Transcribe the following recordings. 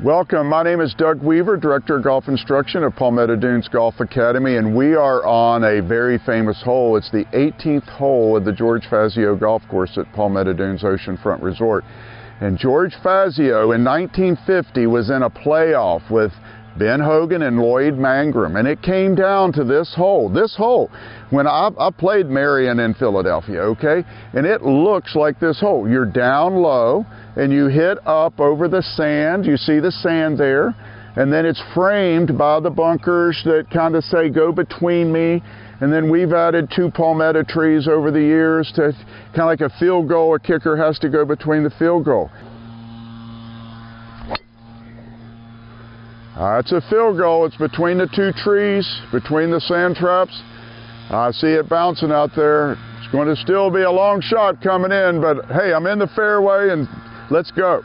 Welcome, my name is Doug Weaver, Director of Golf Instruction at Palmetto Dunes Golf Academy, and we are on a very famous hole. It's the 18th hole of the George Fazio Golf Course at Palmetto Dunes Oceanfront Resort. And George Fazio in 1950 was in a playoff with Ben Hogan and Lloyd Mangrum, and it came down to this hole. When I played Marion in Philadelphia, okay, and it looks like this hole. You're down low, and you hit up over the sand. You see the sand there, and then it's framed by the bunkers that kind of say, go between me. And then we've added 2 palmetto trees over the years to kind of like a field goal. A kicker has to go between the field goal. It's a field goal. It's between the 2 trees, between the sand traps. I see it bouncing out there. It's going to still be a long shot coming in, but hey, I'm in the fairway and let's go.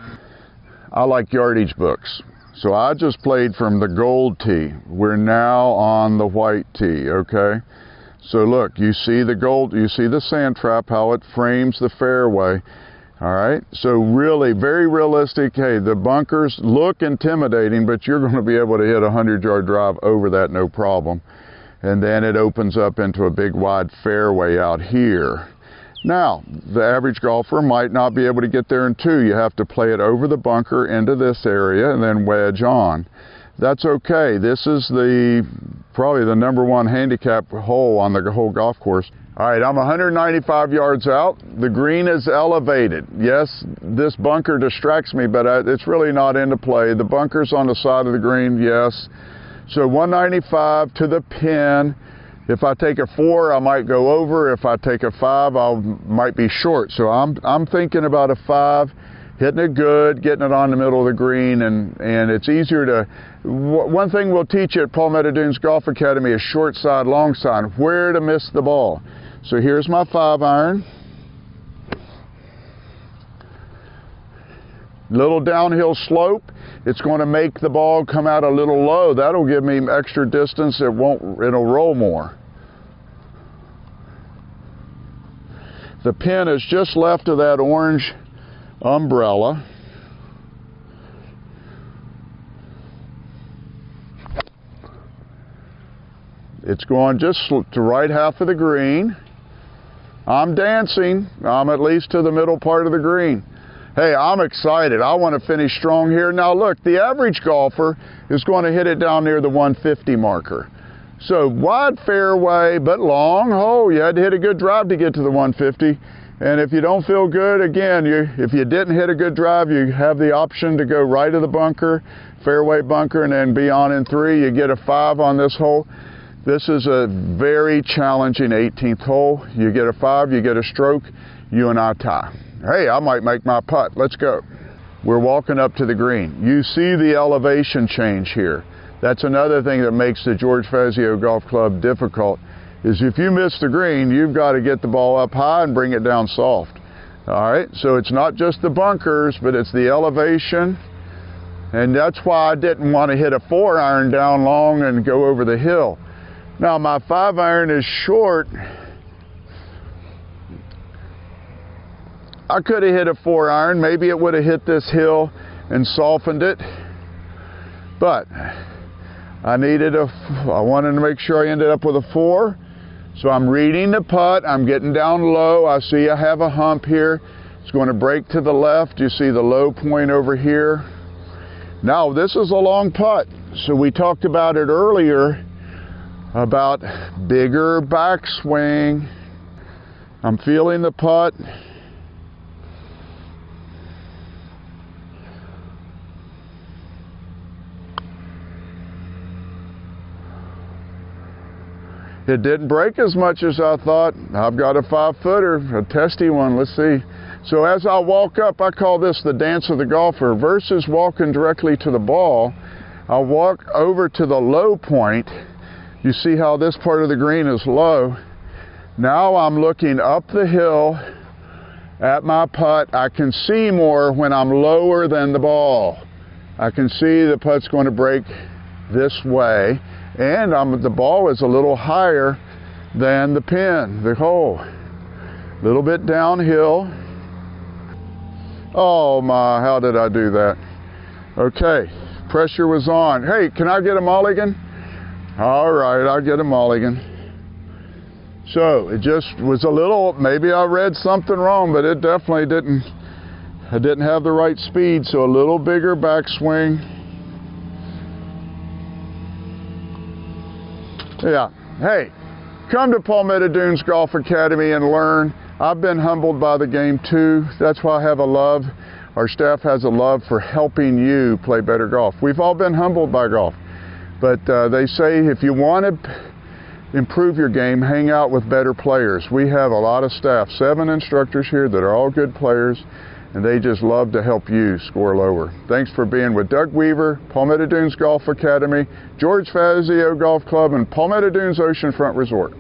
I like yardage books. So I just played from the gold tee. We're now on the white tee, okay? So look, you see the gold, you see the sand trap, how it frames the fairway. All right, so really very realistic. Hey, the bunkers look intimidating, but you're going to be able to hit a 100-yard drive over that no problem. And then it opens up into a big wide fairway out here. Now, the average golfer might not be able to get there in 2. You have to play it over the bunker into this area and then wedge on. That's okay. This is probably the #1 handicap hole on the whole golf course. All right, I'm 195 yards out. The green is elevated. Yes, this bunker distracts me, but it's really not into play. The bunker's on the side of the green, yes. So 195 to the pin. If I take a 4, I might go over. If I take a 5, I might be short. So I'm thinking about a 5, hitting it good, getting it on the middle of the green, and it's easier to. One thing we'll teach you at Palmetto Dunes Golf Academy is short side, long side, where to miss the ball. So here's my 5-iron. Little downhill slope. It's going to make the ball come out a little low. That'll give me extra distance. It'll roll more. The pin is just left of that orange umbrella. It's going just to right half of the green. I'm dancing. I'm at least to the middle part of the green. Hey, I'm excited. I want to finish strong here. Now look, the average golfer is going to hit it down near the 150 marker. So wide fairway, but long hole. You had to hit a good drive to get to the 150. And if you don't feel good, again, if you didn't hit a good drive, you have the option to go right of the bunker, fairway bunker, and then be on in 3. You get a 5 on this hole. This is a very challenging 18th hole. You get a 5, you get a stroke, you and I tie. Hey, I might make my putt. Let's go. We're walking up to the green. You see the elevation change here. That's another thing that makes the George Fazio Golf Club difficult, is if you miss the green, you've got to get the ball up high and bring it down soft. All right, so it's not just the bunkers, but it's the elevation. And that's why I didn't want to hit a 4-iron down long and go over the hill. Now my 5-iron is short. I could have hit a 4-iron. Maybe it would have hit this hill and softened it. But I wanted to make sure I ended up with a 4. So I'm reading the putt. I'm getting down low. I see I have a hump here. It's going to break to the left. You see the low point over here. Now this is a long putt. So we talked about it earlier about bigger backswing. I'm feeling the putt. It didn't break as much as I thought. I've got a 5-footer, a testy one. Let's see. So as I walk up, I call this the dance of the golfer. Versus walking directly to the ball, I'll walk over to the low point. You see how this part of the green is low. Now I'm looking up the hill at my putt. I can see more when I'm lower than the ball. I can see the putt's going to break this way. And the ball is a little higher than the pin, the hole. A little bit downhill. Oh my, how did I do that? Okay. Pressure was on. Hey, can I get a mulligan? All right, I'll get a mulligan. So it just was a little, maybe I read something wrong, but it definitely didn't. I didn't have the right speed, so a little bigger backswing. Yeah, hey, come to Palmetto Dunes Golf Academy and learn. I've been humbled by the game too. That's why I have a love, our staff has a love for helping you play better golf. We've all been humbled by golf, but they say if you want to improve your game, hang out with better players. We have a lot of staff, 7 instructors here that are all good players, and they just love to help you score lower. Thanks for being with Doug Weaver, Palmetto Dunes Golf Academy, George Fazio Golf Club, and Palmetto Dunes Oceanfront Resort.